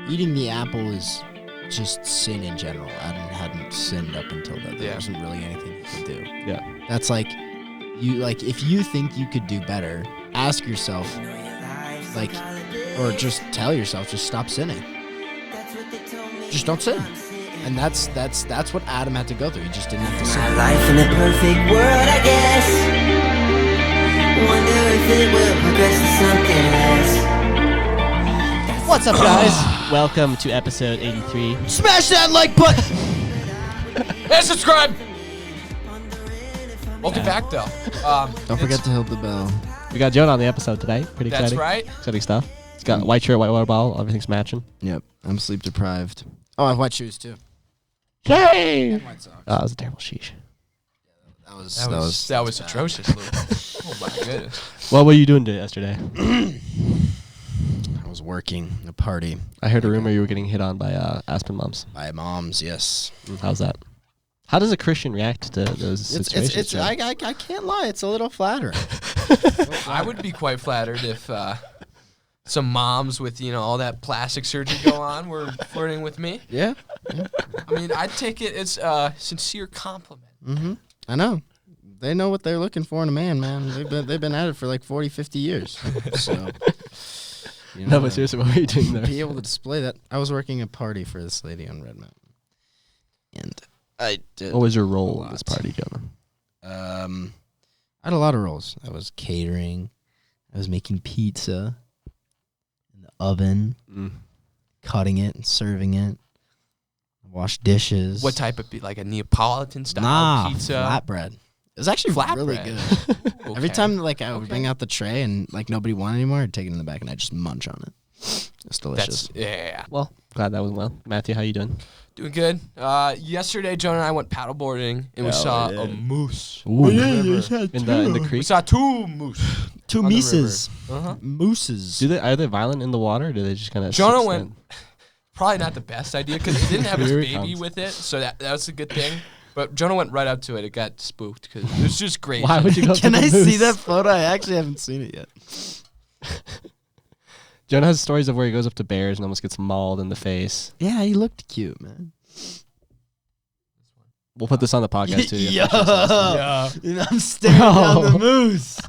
eating the apple is just sin in general. Adam hadn't sinned up until that. There wasn't really anything he could do. Yeah. That's like, if you think you could do better, ask yourself, or just tell yourself, just stop sinning. Just don't sin. And that's what Adam had to go through. He just didn't have to sin. My life in a perfect world, I guess. Wonder if it will progress to something else. What's up, guys? Welcome to episode 83. Smash that like button! And subscribe! Welcome back, though. Don't forget to hit the bell. We got Jonah on the episode today. Pretty That's exciting. right. Exciting stuff. He's got white shirt, white water bottle. Everything's matching. Yep, I'm sleep deprived. Oh, I have white shoes too. Yay! And white socks. Oh, that was a terrible sheesh. That was atrocious, Lou. Oh my goodness. What were you doing yesterday? I was working a party. I heard a rumor you were getting hit on by Aspen moms. By moms, yes. How's that? How does a Christian react to those situations? I can't lie. It's a little flattering. I would be quite flattered if some moms with, all that plastic surgery go on were flirting with me. Yeah. I mean, I'd take it as a sincere compliment. Mm-hmm. I know. They know what they're looking for in a man. They've been at it for like 40, 50 years. So, no, but seriously, what were you doing there? Be able to display that. I was working a party for this lady on Red Mountain. And I did. What was your role in this party, Jonah? I had a lot of roles. I was catering. I was making pizza in the oven, cutting it and serving it. Wash dishes. What type of like a Neapolitan style pizza? Flatbread. It was actually really good. Okay. Every time I would bring out the tray and nobody wanted anymore, I'd take it in the back and I'd just munch on it. It's delicious. Yeah. Well, glad that went well. Matthew, how you doing? Doing good. Yesterday, Jonah and I went paddleboarding and we saw a moose. Ooh. in In the We creek? saw two moose. Two on the mises. Uh-huh. Mooses. Are they violent in the water, or do they just kind of... Jonah went... Probably not the best idea because he didn't have his Here it baby comes. with it, so that was a good thing. But Jonah went right up to it. It got spooked because it was just great. Why would you go Can for the I see moose? that photo? I actually haven't seen it yet. Jonah has stories of where he goes up to bears and almost gets mauled in the face. Yeah, he looked cute, man. We'll put this on the podcast too. Yeah. Yeah. I'm staring down the moose.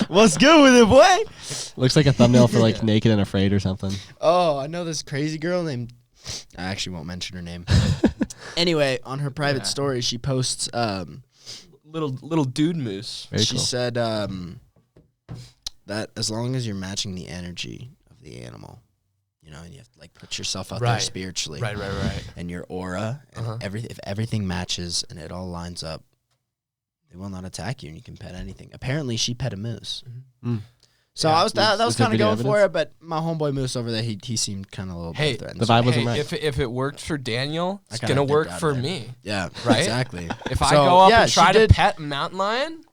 What's good with it, boy? Looks like a thumbnail for like Naked and Afraid or something. Oh, I know this crazy girl named... I actually won't mention her name. Anyway, on her private story, she posts... Little dude moose. Very she cool. said that as long as you're matching the energy of the animal, and you have to put yourself out there spiritually. Right. And your aura, and if everything matches and it all lines up, they will not attack you and you can pet anything. Apparently, she pet a moose. Mm. So that was kind of video going for evidence? it, but my homeboy Moose over there, he seemed kind of a little bit threatened. the vibe wasn't Hey, right. if it worked for Daniel, it's I kinda gonna dipped work out for of there. me. Yeah, Right? Exactly. If I go up and she try to did- pet a mountain lion,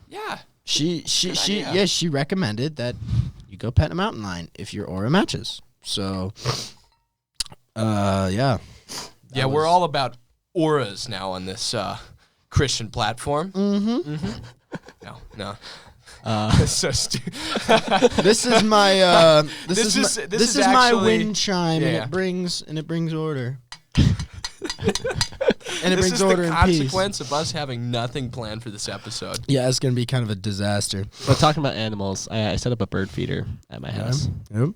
yeah. She idea. she recommended that you go pet a mountain lion if your aura matches. So, yeah. Yeah, we're all about auras now on this Christian platform. Mm-hmm. No. So stupid. This is my This is this is my actually- wind chime, Yeah. and it brings order. And it This brings is order the and peace. consequence of us having nothing planned for this episode. Yeah, it's gonna be kind of a disaster. But talking about animals, I set up a bird feeder at my house. Yep.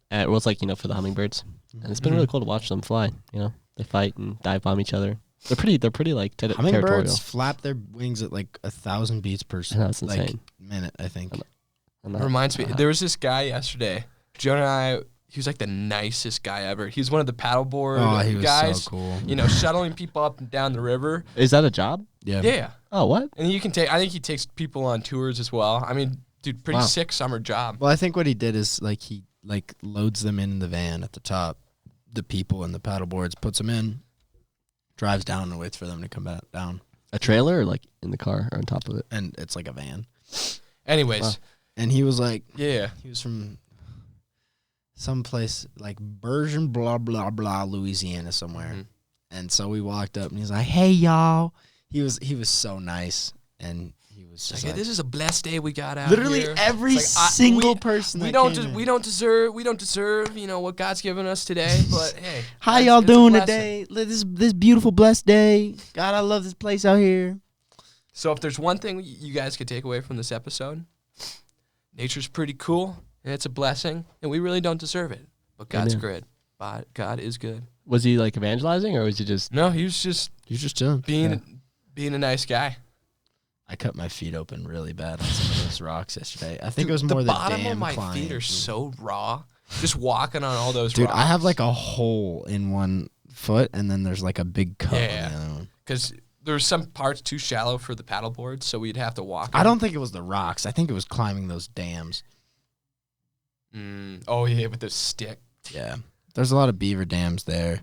And it was for the hummingbirds. And it's been really cool to watch them fly. They fight and dive bomb each other. They're pretty territorial. Hummingbirds flap their wings at 1,000 beats per I know, it's insane. minute, I think. I'm It not- reminds me, there was this guy yesterday. Jonah and I, he was the nicest guy ever. He was one of the paddleboard He was guys. so cool. Shuttling people up and down the river. Is that a job? Yeah. Yeah. Oh, what? And I think he takes people on tours as well. I mean, dude, pretty Wow. sick summer job. Well, I think what he did is he loads them in the van at the top, the people and the paddleboards, puts them in, drives down and waits for them to come back down. A trailer or in the car or on top of it? And it's like a van. Anyways, Wow. And he was yeah. he was from someplace Bergen, blah, blah, blah, Louisiana somewhere. Mhm. And so we walked up and he's like, hey, y'all. He was so nice. And he was Like, just hey, this is a blessed day we got out literally here. every It's like, single person. We that don't came in. we don't deserve what God's given us today. But hey, How it's y'all a doing blessing. today? This beautiful blessed day. God, I love this place out here. So if there's one thing you guys could take away from this episode, nature's pretty cool and it's a blessing, and we really don't deserve it. But God's Amen. good. But God is good. Was he like evangelizing, or was he just? No, he was just You're just chilling. being a nice guy. I cut my feet open really bad on some of those rocks yesterday. I think it was the more the bottom damn of my climbing. feet are so raw. Just walking on all those Dude, rocks. I have like a hole in one foot, and then there's like a big cut Yeah. on the other one. because there's some parts too shallow for the paddle board, so we'd have to walk. I don't think it was the rocks. I think it was climbing those dams. Oh yeah, with the stick. Yeah. There's a lot of beaver dams there,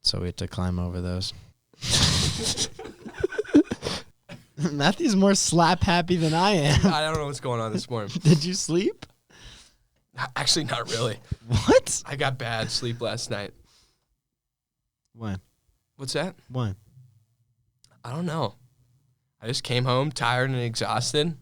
so we had to climb over those. Matthew's more slap happy than I am. I don't know what's going on this morning. Did you sleep? Actually, not really. What? I got bad sleep last night. When? What's that? When? I don't know. I just came home tired and exhausted,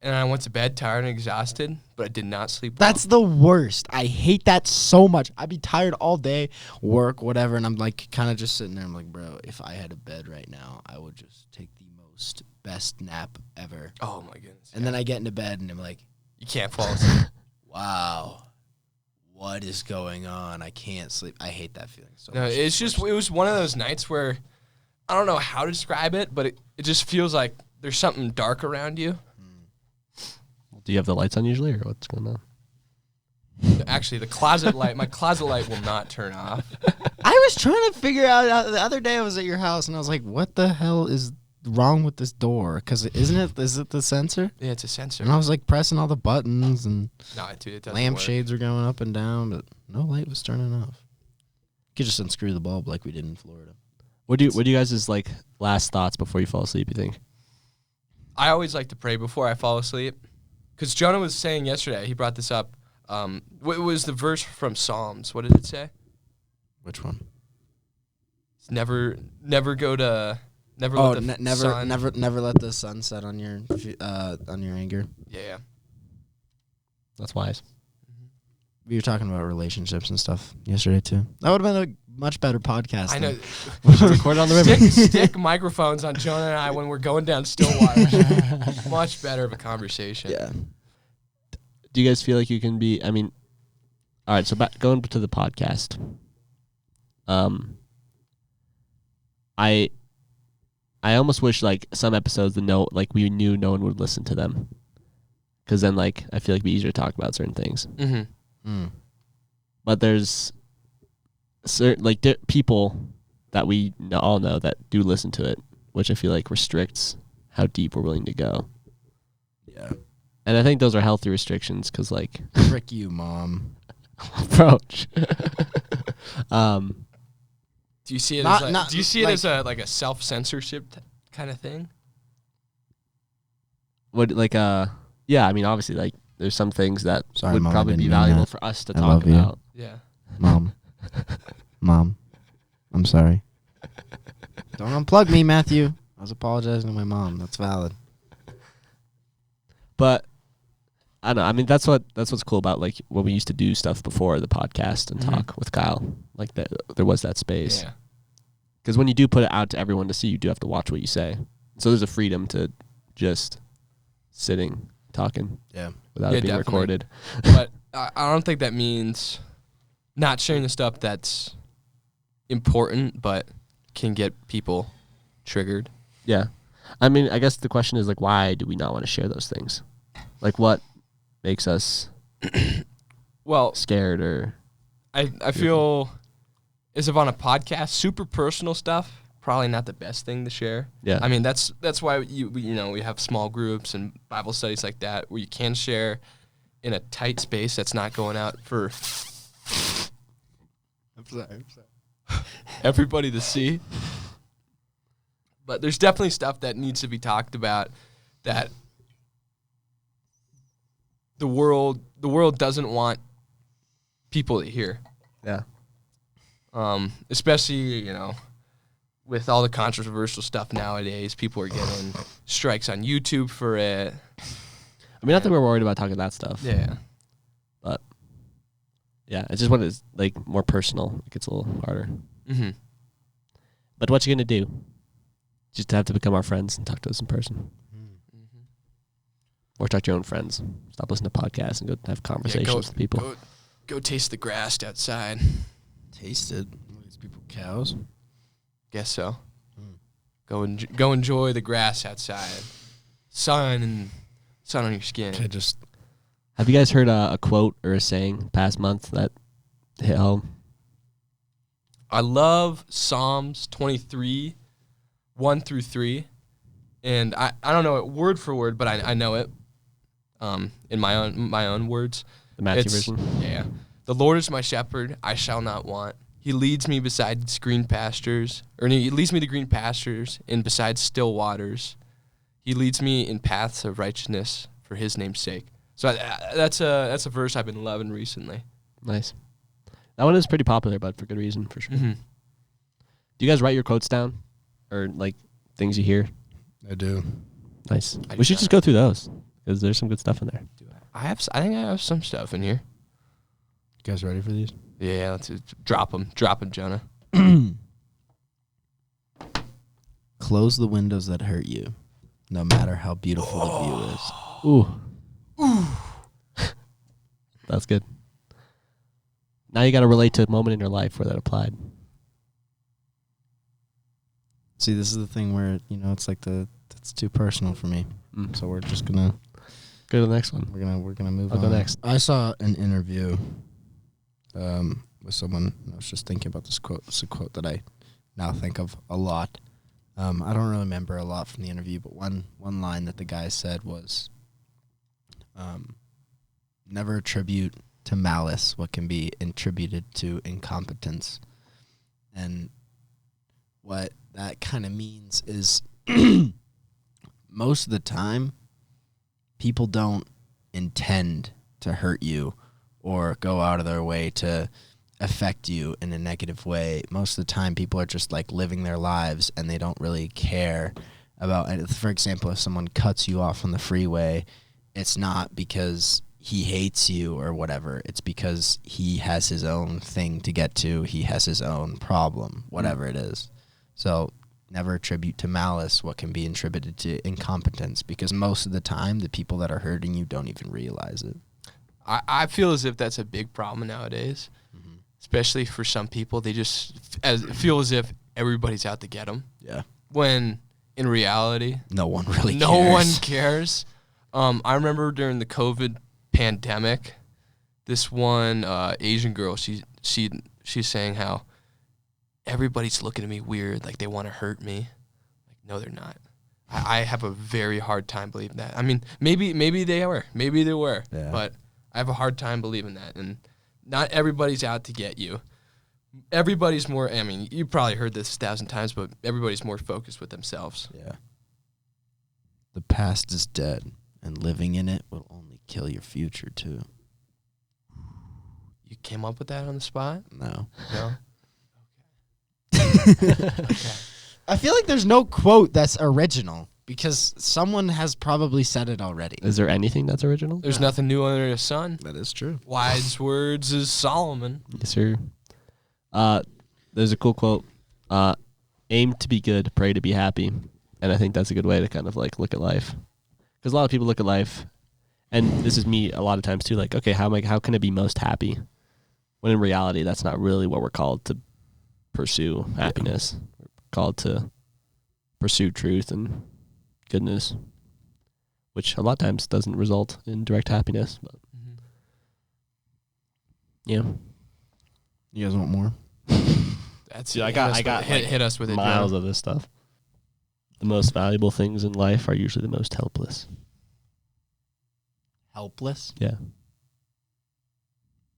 and I went to bed tired and exhausted, but I did not sleep well. That's the worst. I hate that so much. I'd be tired all day, work, whatever, and I'm like kind of just sitting there. I'm like, bro, if I had a bed right now, I would just take the best nap ever. Oh my goodness. And then I get into bed and I'm like, You can't fall asleep. wow, what is going on? I can't sleep. I hate that feeling so No, much. it's just, it was one of those nights where I don't know how to describe it, but it just feels like there's something dark around you. Do you have the lights on usually, or what's going on? Actually, the closet light, my closet light will not turn off. I was trying to figure out, the other day I was at your house and I was like, what the hell is wrong with this door? Because is it the sensor? Yeah, it's a sensor. And I was like pressing all the buttons and No, dude, it doesn't work. lampshades were going up and down, but no light was turning off. You could just unscrew the bulb like we did in Florida. What do you guys' like last thoughts before you fall asleep? You think? I always like to pray before I fall asleep. Because Jonah was saying yesterday, he brought this up. What was the verse from Psalms? What did it say? Which one? It's never go to, never Oh, let the sun. never let the sun set on your anger. Yeah. That's wise. We were talking about relationships and stuff yesterday too. That would have been a much better podcast. I know. Record on the river. Stick microphones on Jonah and I when we're going down Stillwater. Much better of a conversation. Yeah. Do you guys feel like you can be? I mean, all right. So going to the podcast. I almost wish like some episodes we knew no one would listen to them, because then like I feel like it'd be easier to talk about certain things. Mm-hmm. But there's certain people that we all know that do listen to it, which I feel like restricts how deep we're willing to go. Yeah. And I think those are healthy restrictions, because like Frick you, mom. approach. Do you see it Not- as not do you see it like- as a self-censorship kind of thing? What yeah, I mean obviously like there's some things that Sorry, would Mom, I probably didn't be mean valuable that. for us to I talk love you. about. Yeah. Mom. Mom. I'm sorry. Don't unplug me, Matthew. I was apologizing to my mom. That's valid. But I don't know. I mean that's what's cool about like when we used to do stuff before the podcast and talk with Kyle. Like there was that space. Yeah. Because when you do put it out to everyone to see, you do have to watch what you say. So there's a freedom to just sitting, talking Yeah. without Yeah, it being definitely. recorded. But I don't think that means not sharing the stuff that's important, but can get people triggered. Yeah. I mean, I guess the question is like, why do we not want to share those things? Like what makes us Well, scared or... I feel as if on a podcast, super personal stuff, probably not the best thing to share. Yeah. I mean, that's why we have small groups and Bible studies like that where you can share in a tight space that's not going out for I'm sorry. everybody to see. But there's definitely stuff that needs to be talked about that the world doesn't want people to hear. Yeah. Especially, with all the controversial stuff nowadays, people are getting strikes on YouTube for it. I mean, not that we're worried about talking that stuff. Yeah. But yeah, it's just when it's like more personal, it gets a little harder. Mm-hmm. But what you gonna do? Just have to become our friends and talk to us in person, or talk to your own friends. Stop listening to podcasts and go have conversations with people. Go taste the grass outside. Tasted. These people cows. Guess so. Go enjoy the grass outside. Sun on your skin. I just Have you guys heard a quote or a saying past month that hit home? I love Psalms 23, 1 through 3. And I don't know it word for word, but I know it in my own words. The Mathew version? Yeah. The Lord is my shepherd, I shall not want. He leads me beside green pastures, or he leads me to green pastures and beside still waters. He leads me in paths of righteousness for his name's sake. So that's a verse I've been loving recently. Nice. That one is pretty popular, but for good reason, for sure. Mm-hmm. Do you guys write your quotes down? Or, like, things you hear? I do. Nice. I We do should not. just go through those, because there's some good stuff in there. I think I have some stuff in here. You guys ready for these? Yeah, let's drop them, Jonah. Close the windows that hurt you, no matter how beautiful the view is. Ooh. That's good. Now you got to relate to a moment in your life where that applied. See, this is the thing where, it's like it's too personal for me. So we're just gonna Go to the next one. we're gonna move I'll on. go next. I saw an interview with someone. I was just thinking about this quote. It's a quote that I now think of a lot. I don't really remember a lot from the interview, but one line that the guy said was, never attribute to malice what can be attributed to incompetence. And what that kind of means is most of the time, people don't intend to hurt you or go out of their way to affect you in a negative way. Most of the time, people are just like living their lives and they don't really care about it. For example, if someone cuts you off on the freeway, it's not because he hates you or whatever. It's because he has his own thing to get to. He has his own problem, whatever it is. So never attribute to malice what can be attributed to incompetence, because most of the time, the people that are hurting you don't even realize it. I feel as if that's a big problem nowadays, especially for some people. They just feel as if everybody's out to get them. Yeah. When in reality, No one really cares. no one cares. I remember during the COVID pandemic, this one Asian girl, she's saying how everybody's looking at me weird, like they want to hurt me. Like, no, they're not. I have a very hard time believing that. I mean, maybe they were, Yeah. but I have a hard time believing that. And not everybody's out to get you. Everybody's more. I mean, you probably heard this 1,000 times, but everybody's more focused with themselves. Yeah. The past is dead, and living in it will only kill your future, too. You came up with that on the spot? No. No. I feel like there's no quote that's original, because someone has probably said it already. Is there anything that's original? There's nothing new under the sun. That is true. Wise words is Solomon. Yes, sir. There's a cool quote. Aim to be good, pray to be happy. And I think that's a good way to kind of like look at life. Because a lot of people look at life, and this is me a lot of times too, like, okay, how can I be most happy? When in reality, that's not really what we're called to pursue happiness. We're called to pursue truth and goodness, which a lot of times doesn't result in direct happiness. But yeah. You guys want more? That's Dude, I hit got hit us with it. miles Joe. of this stuff. The most valuable things in life are usually the most helpless. Helpless? Yeah.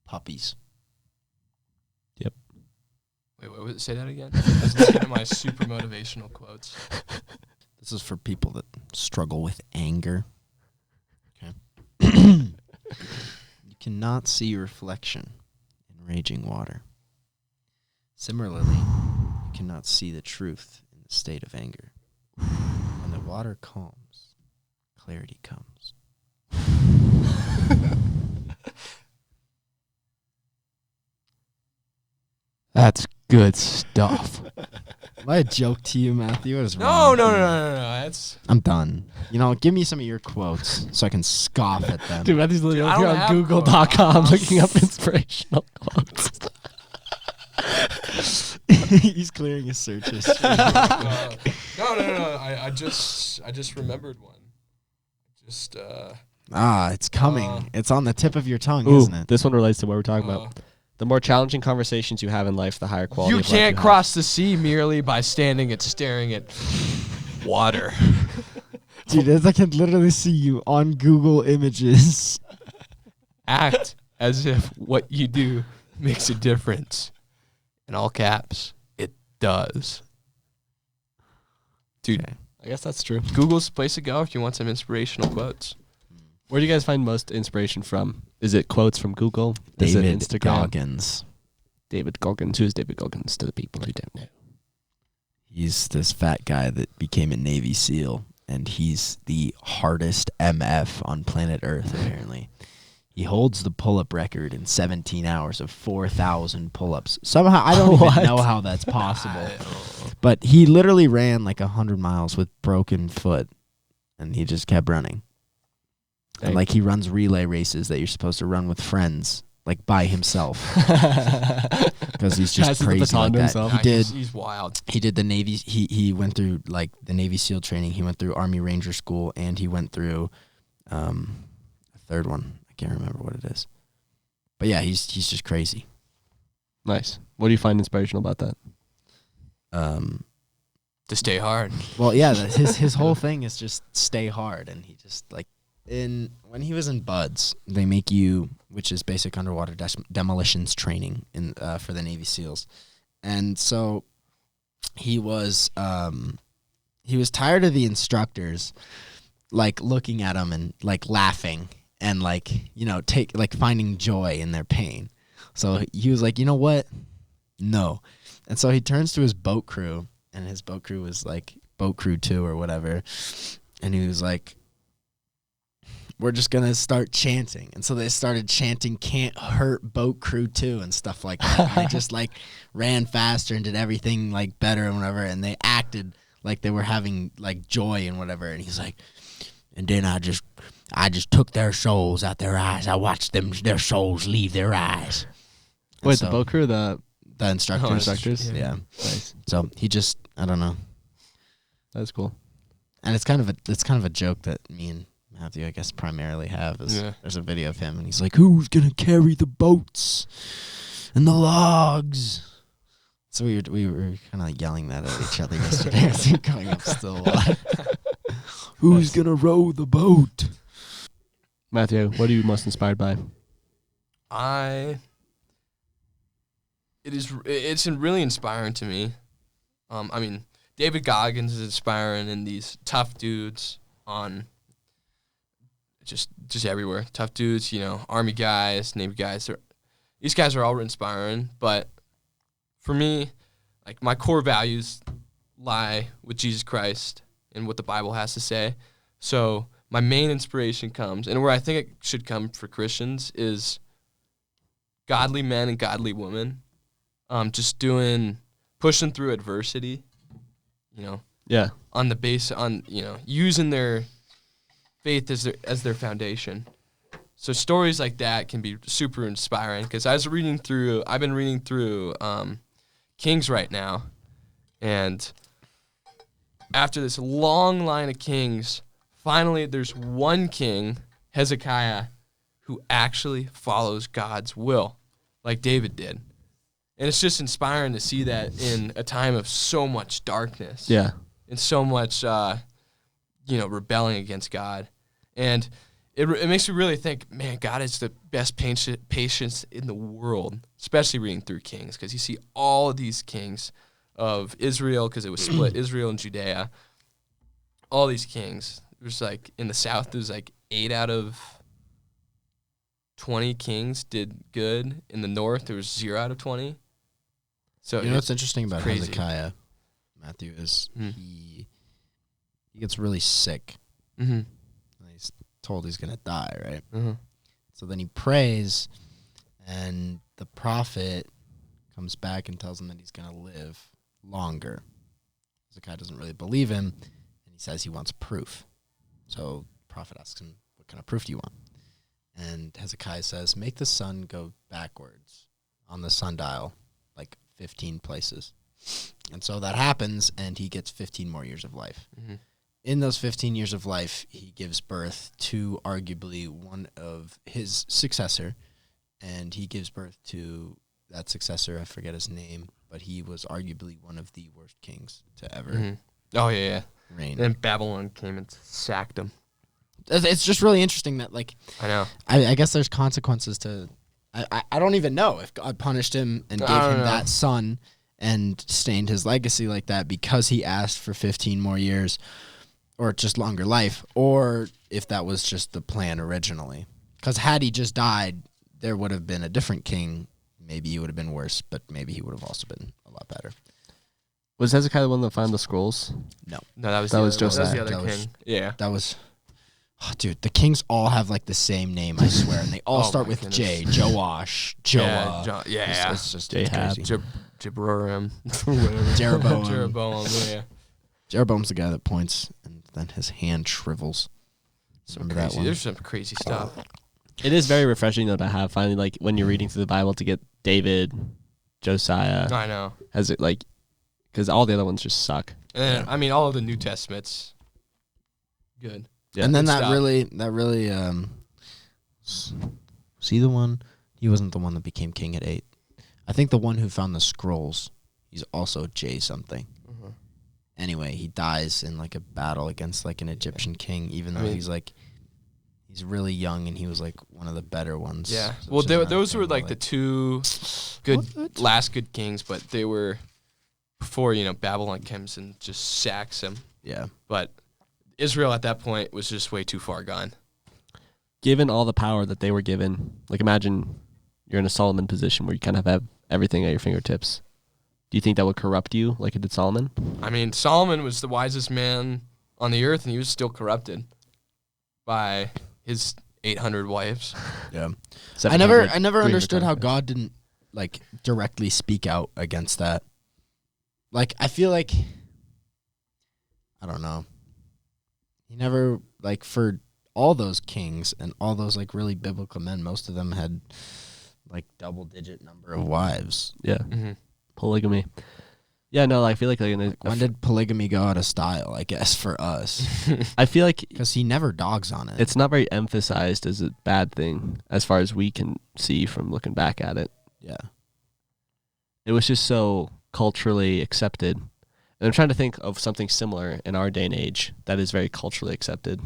Puppies. Wait, say that again. I was looking at my super motivational quotes. This is for people that struggle with anger. Okay. You cannot see your reflection in raging water. Similarly, You cannot see the truth in the state of anger. When the water calms, clarity comes. That's good stuff. Am I a joke to you, Matthew? What is No. wrong with you? That's I'm done. Give me some of your quotes so I can scoff at them. Dude, Matthew's literally I over here don't on have Google.com quotes. looking up inspirational quotes. He's clearing his search history. no. I just remembered one. It's coming. It's on the tip of your tongue, Ooh, isn't it? this one relates to what we're talking about. The more challenging conversations you have in life, the higher quality You of life you can't have. cross the sea merely by standing and staring at water. Dude, I can literally see you on Google Images. Act as if what you do makes a difference. In all caps, it does. Dude, Okay. I guess that's true. Google's the place to go if you want some inspirational quotes. Where do you guys find most inspiration from? Is it quotes from Google? Is it David Instagram? Goggins. David Goggins. Who is David Goggins to the people who don't know? He's this fat guy that became a Navy SEAL, and he's the hardest MF on planet Earth, apparently. He holds the pull-up record in 17 hours of 4,000 pull-ups. Somehow, I don't even know how that's possible. But he literally ran like 100 miles with broken foot, and he just kept running. And like he runs relay races that you're supposed to run with friends, like by himself, because he's just Passes the crazy baton like to that. himself. He did. He's wild. He did the Navy. He went through like the Navy SEAL training. He went through Army Ranger School, and he went through a third one. I can't remember what it is. But yeah, he's just crazy. Nice. What do you find inspirational about that? To stay hard. Well, yeah, his whole thing is just stay hard, and he just like when he was in Buds, they make you, which is basic underwater demolitions training for the Navy SEALs, and so he was tired of the instructors like looking at him and like laughing and like finding joy in their pain. So he was like, you know what? No. And so he turns to his boat crew, and his boat crew was like Boat Crew 2 or whatever. And he was like, we're just going to start chanting. And so they started chanting Can't Hurt Boat Crew 2 and stuff like that. And they just like ran faster and did everything like better and whatever. And they acted like they were having like joy and whatever. And he's like, and then I just took their souls out their eyes. I watched their souls leave their eyes. And Wait, so the boat crew, the instructors. instructors? Yeah. Nice. So he just, I don't know. That's cool. And it's kind of a joke that me and Matthew, I guess, primarily have. Yeah. There's a video of him, and he's like, "Who's gonna carry the boats and the logs?" So we were kind of yelling that at each other yesterday as we were going up still. Who's gonna row the boat? Matthew, what are you most inspired by? It's really inspiring to me. I mean, David Goggins is inspiring, and these tough dudes on just everywhere. Tough dudes, Army guys, Navy guys. These guys are all inspiring, but for me, like my core values lie with Jesus Christ and what the Bible has to say. So my main inspiration comes, and where I think it should come for Christians, is godly men and godly women. Just pushing through adversity, Yeah. on the base, using their faith as their foundation. So stories like that can be super inspiring, because I've been reading through Kings right now, and after this long line of kings, finally there's one king, Hezekiah, who actually follows God's will, like David did. And it's just inspiring to see that in a time of so much darkness. Yeah. And so much, rebelling against God. And it makes me really think, man, God is the best patience in the world, especially reading through Kings, because you see all of these kings of Israel, because it was split, Israel and Judea. All these kings. There's like, in the south, there's like 8 out of 20 kings did good. In the north, there was 0 out of 20. So You know what's interesting about crazy. Hezekiah, Matthew, is he gets really sick. Mm-hmm. He's told he's going to die, right? Mm-hmm. So then he prays, and the prophet comes back and tells him that he's going to live longer. Hezekiah doesn't really believe him, and he says he wants proof. So the prophet asks him, what kind of proof do you want? And Hezekiah says, make the sun go backwards on the sundial, like 15 places. And so that happens, and he gets 15 more years of life. Mm-hmm. In those 15 years of life, he gives birth to arguably one of his successor, and he gives birth to that successor. I forget his name, but he was arguably one of the worst kings to ever Oh, yeah. reign. Then Babylon came and sacked him. It's just really interesting that, like, I know. I guess there's consequences to. I don't even know if God punished him and gave him that son and stained his legacy like that because he asked for 15 more years or just longer life, or if that was just the plan originally. Because had he just died, there would have been a different king. Maybe he would have been worse, but maybe he would have also been a lot better. Was Hezekiah the one that found the scrolls? No, No, That was Josiah. the other That was- king. Yeah. that was. Oh, dude, the kings all have like the same name, I swear, and they all Oh start my with goodness. J. Joash, Joah. Yeah. It's just Jahab. crazy. Jeroboam. Jeroboam. Jeroboam, yeah. Jeroboam's the guy that points, and then his hand shrivels. Remember that one? There's some crazy stuff. It is very refreshing, though, to have finally, like, when you're reading through the Bible, to get David, Josiah, I know. has it, like, because all the other ones just suck. And I mean, all of the New Testament's good. Yeah. And then Good that stuff. really, was he the one? He wasn't the one that became king at 8. I think the one who found the scrolls, he's also J something. Mhm. Anyway, he dies in like a battle against like an Egyptian king, even though he's really young and he was like one of the better ones. Yeah. So Well, it's just those another were like the thing, two last good kings, but they were before, Babylon comes and just sacks him. yeah. But Israel at that point was just way too far gone. Given all the power that they were given, like, imagine you're in a Solomon position where you kind of have everything at your fingertips. Do you think that would corrupt you like it did Solomon? I mean, Solomon was the wisest man on the earth, and he was still corrupted by his 800 wives. Yeah. 700, I never 300 understood how times. God didn't like directly speak out against that. Like, I feel like, I don't know. He never, like, for all those kings and all those like really biblical men, most of them had like double-digit number of wives. Yeah. Mm-hmm. Polygamy. Yeah, no, I feel like When did polygamy go out of style, I guess, for us? I feel like Because he never dogs on it. it's not very emphasized as a bad thing as far as we can see from looking back at it. Yeah. It was just so culturally accepted. And I'm trying to think of something similar in our day and age that is very culturally accepted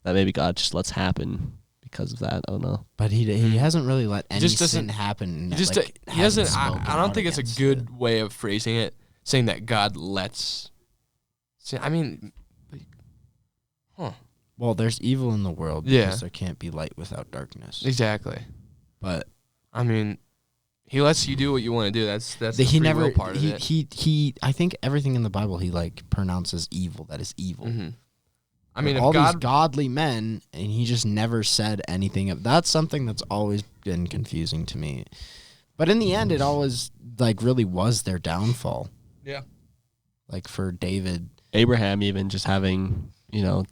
that maybe God just lets happen because of that. I don't know. But he hasn't really let any just sin doesn't- happen. He just like, he doesn't. hasn't spoken I don't out think it's a against good it. way of phrasing it, saying that God lets. See, I mean, Well, there's evil in the world Yeah. because there can't be light without darkness. exactly. But I mean, he lets you do what you want to do. That's the he free never will part of it. he I think everything in the Bible he like pronounces evil. That is evil. Mm-hmm. I mean, all if these God, godly men, and he just never said anything. That's something that's always been confusing to me. But in the end, it always like really was their downfall. yeah, Like for David, Abraham even just having,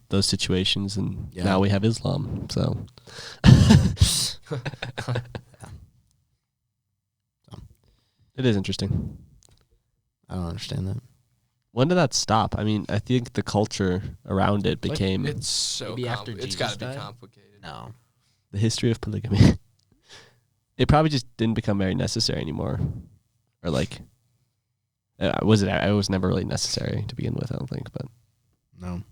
those situations, and Yeah. now we have Islam. So it is interesting. I don't understand that. When did that stop? I mean, I think the culture around it became it's so Maybe after it's Jesus got to be died? complicated. No. the history of polygamy. It probably just didn't become very necessary anymore. Or like, it was never really necessary to begin with, I don't think. But No.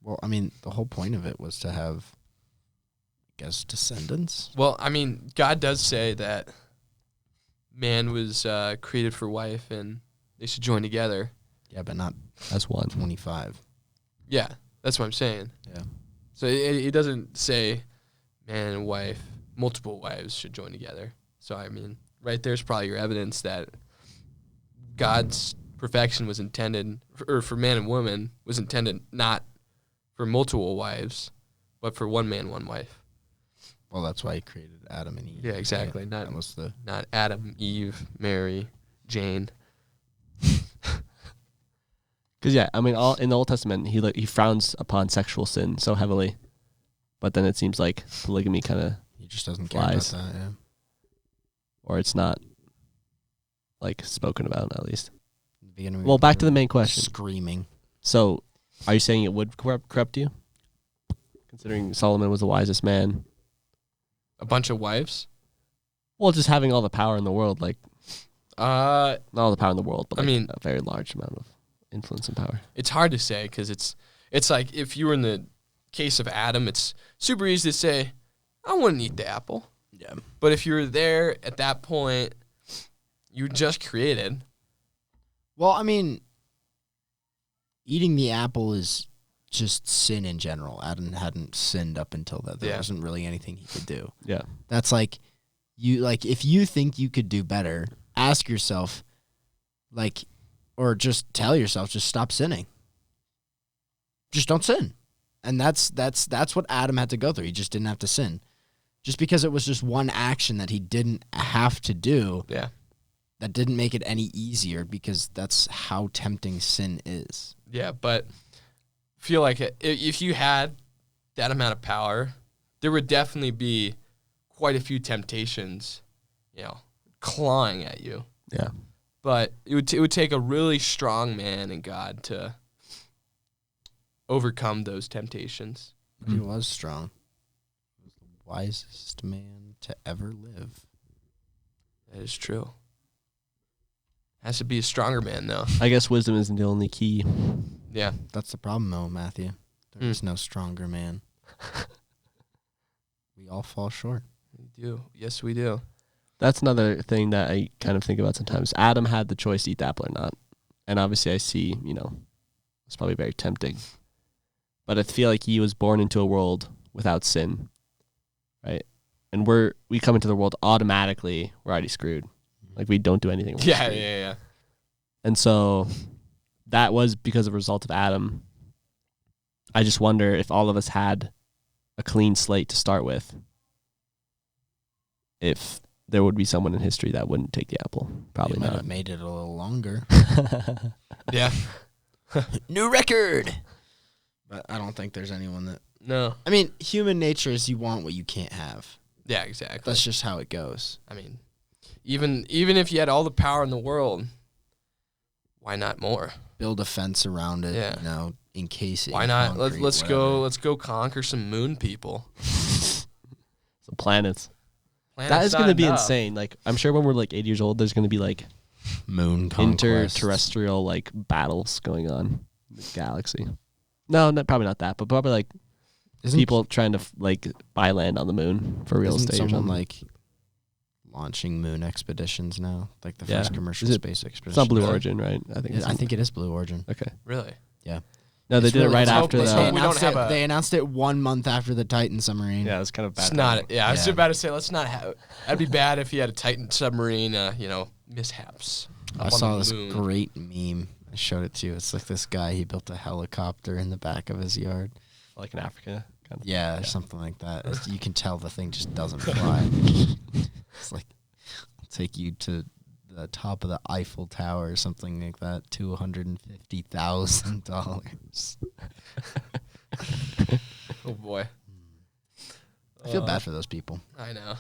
Well, I mean, the whole point of it was to have, I guess, descendants. Well, I mean, God does say that man was created for wife, and they should join together. Yeah, but not as one. 25. Yeah, that's what I'm saying. Yeah. So it doesn't say man and wife, multiple wives should join together. So I mean, right there's probably your evidence that God's perfection was intended, or for man and woman, was intended not for multiple wives, but for one man, one wife. Well, that's why he created Adam and Eve. Yeah, exactly. Right? That was the Not Adam, Eve, Mary, Jane. Because I mean, all in the Old Testament, he frowns upon sexual sin so heavily, but then it seems like polygamy kind of he just doesn't care about flies. that. Yeah. Or it's not like spoken about at least. In the beginning, Well, back to the main question. Screaming. So, are you saying it would corrupt you? Considering Solomon was the wisest man. A bunch of wives? Well, just having all the power in the world, like Uh, not all the power in the world, but I like mean- a very large amount of influence and power. it's hard to say because it's like if you were in the case of Adam, it's super easy to say, I wouldn't eat the apple. Yeah. But if you're there at that point, you just created. Well, I mean, eating the apple is just sin in general. Adam hadn't sinned up until that. There Yeah. wasn't really anything he could do. Yeah. That's like if you think you could do better, ask yourself, or just tell yourself, just stop sinning. Just don't sin. And that's what Adam had to go through. He just didn't have to sin. Just because it was just one action that he didn't have to do, Yeah. that didn't make it any easier, because that's how tempting sin is. Yeah, but I feel like if you had that amount of power, there would definitely be quite a few temptations, clawing at you. Yeah. But it would take a really strong man in God to overcome those temptations. But he was strong. He was the wisest man to ever live. That is true. Has to be a stronger man, though. I guess wisdom isn't the only key. Yeah. That's the problem, though, Matthew. There is no stronger man. We all fall short. We do. Yes, we do. That's another thing that I kind of think about sometimes. Adam had the choice to eat the apple or not. And obviously I see, it's probably very tempting. But I feel like he was born into a world without sin, right? And we come into the world automatically, we're already screwed. Like we don't do anything. We're Yeah, screwed. yeah. And so that was because of a result of Adam. I just wonder if all of us had a clean slate to start with, if there would be someone in history that wouldn't take the apple. Probably You might not. have made it a little longer. Yeah. New record! But I don't think there's anyone that... No. I mean, human nature is you want what you can't have. Yeah, exactly. That's just how it goes. I mean, even if you had all the power in the world, why not more? Build a fence around it, Yeah. encase it. Why in not? concrete, Let's whatever. go conquer some moon people. So planets. That Planet's is not going to be enough. insane. Like, I'm sure when we're like 8 years old, there's going to be like Moon conquest. interterrestrial like battles going on in the galaxy. No, probably not that, but probably like people trying to like buy land on the moon for real Isn't estate. or someone something. like launching moon expeditions now? Like the Yeah. first commercial Is it- space expedition. It's not Blue Origin, right? I think. I think it is Blue Origin. Okay. Really? No, they It's did it really- right let's after hope- let's the. hope we don't have a- They announced it 1 month after the Titan submarine. Yeah, it was kind of bad. It's not. Yeah, I was Yeah. about to say let's not have. That'd be bad if you had a Titan submarine. Mishaps. I up on saw the this moon. great meme. I showed it to you. It's like this guy, he built a helicopter in the back of his yard. Like in Africa. Kind of. Yeah, something like that. You can tell the thing just doesn't fly. It's like, I'll take you to the top of the Eiffel Tower or something like that. $250,000. Oh boy. I feel bad for those people. I know.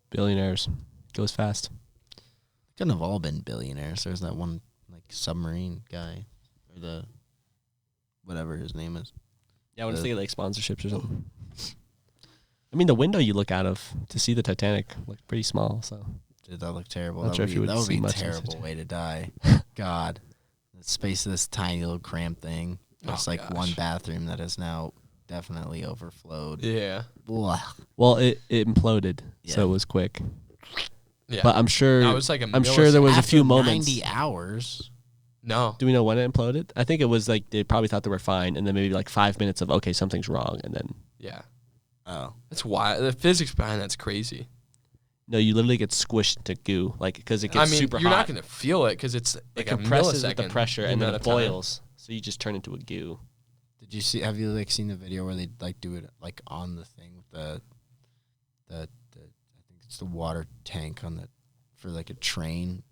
Billionaires. Goes fast. Couldn't have all been billionaires. There's that one like submarine guy, or the whatever his name is. Yeah, I want to think of like sponsorships or something. I mean, the window you look out of to see the Titanic looked pretty small. So Did that look terrible? Not That sure would if you be, would that would see be a much in this terrible picture. way to die. God, the space of this tiny little cramped thing. It's Oh, like one gosh. bathroom that is now definitely overflowed. Yeah. Blah. well, it imploded, so Yeah. it was quick. Yeah. But I'm sure. No, it was like a I'm sure there was a After few moments. 90 hours. No. Do we know when it imploded? I think it was like they probably thought they were fine, and then maybe like 5 minutes of okay, something's wrong, and then Yeah. Oh. That's why the physics behind that's crazy. No, you literally get squished into goo, like because it gets super hot. You're not gonna feel it because it's like it a compresses millisecond with the pressure and then amount it of time. boils, so you just turn into a goo. Did you see? Have you like seen the video where they like do it like on the thing with the I think it's the water tank on the for like a train,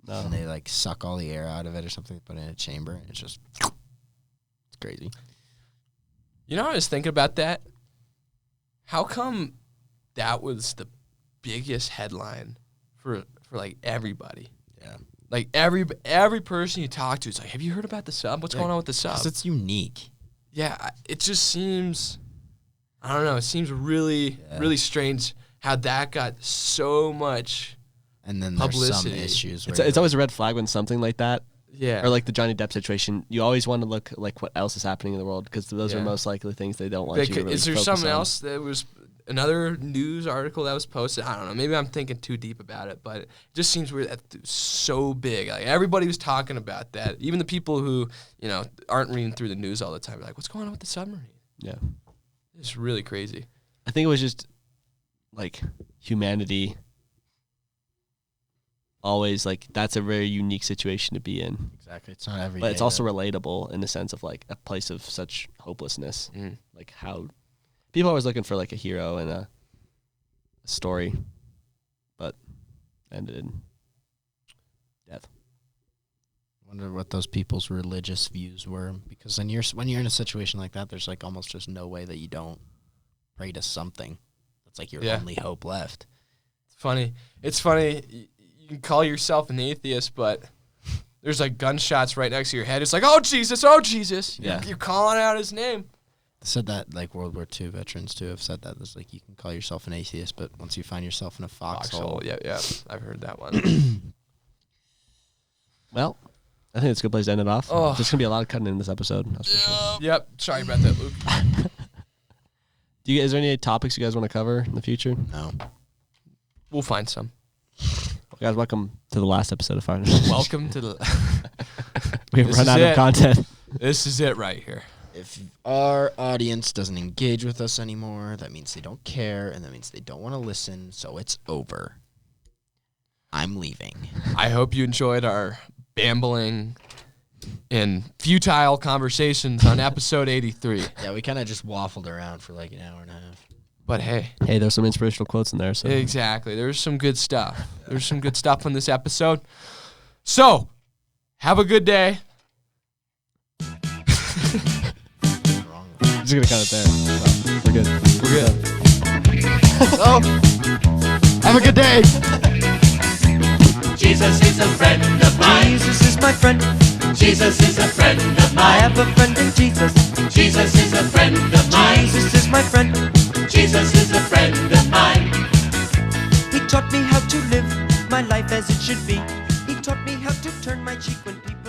and they like suck all the air out of it or something. They put it in a chamber, and it's just it's crazy. You know, I was thinking about that. How come that was the biggest headline for like everybody? Yeah, like every person you talk to is like, "Have you heard about the sub? What's going on with the sub?" 'Cause it's unique. Yeah, it just seems, I don't know, it seems really strange how that got so much And then there's some publicity. issues. Where It's always a red flag when something like that, Yeah. or like the Johnny Depp situation. You always want to look like what else is happening in the world because those are Yeah. most likely things they don't want you to really Is there focus something on. else that was another news article that was posted? I don't know. Maybe I'm thinking too deep about it, but it just seems weird that it's so big. Like everybody was talking about that. Even the people who, aren't reading through the news all the time are like, what's going on with the submarine? Yeah, It's really crazy. I think it was just like humanity. Always like that's a very unique situation to be in. exactly. It's not every But day it's also that- relatable in the sense of like a place of such hopelessness. Mm. Like how people are always looking for like a hero and a story, but ended in death. wonder what those people's religious views were, because when you're in a situation like that, there's like almost just no way that you don't pray to something. That's like your Yeah. only hope left. It's funny. You can call yourself an atheist, but there's like gunshots right next to your head. It's like, oh Jesus, oh Jesus. Yeah. You're calling out his name. Said that like World War II veterans too have said that. It's like you can call yourself an atheist, but once you find yourself in a foxhole, Yeah. I've heard that one. Well, I think it's a good place to end it off. Oh. There's gonna be a lot of cutting in this episode. That's for sure. Yep. Sorry about that, Luke. Is there any topics you guys want to cover in the future? no. We'll find some. Guys, welcome to the last episode of Fire. Welcome to the. We've This run is out of it. content. This is it right here. If our audience doesn't engage with us anymore, that means they don't care, and that means they don't want to listen, so it's over. I'm leaving. I hope you enjoyed our bambling and futile conversations on episode 83. Yeah, we kind of just waffled around for like an hour and a half. But hey, Hey, there's some inspirational quotes in there. So exactly. There's some good stuff. There's some good stuff on this episode. So, have a good day. Wrong. just gonna cut it there. So, we're good. We're good. Have a good day. Jesus is a friend of mine. Jesus is my friend. Jesus is a friend of I mine. have a friend in Jesus. Jesus is a friend of mine. Jesus is my friend. Jesus is a friend of mine. He taught me how to live my life as it should be. He taught me how to turn my cheek when people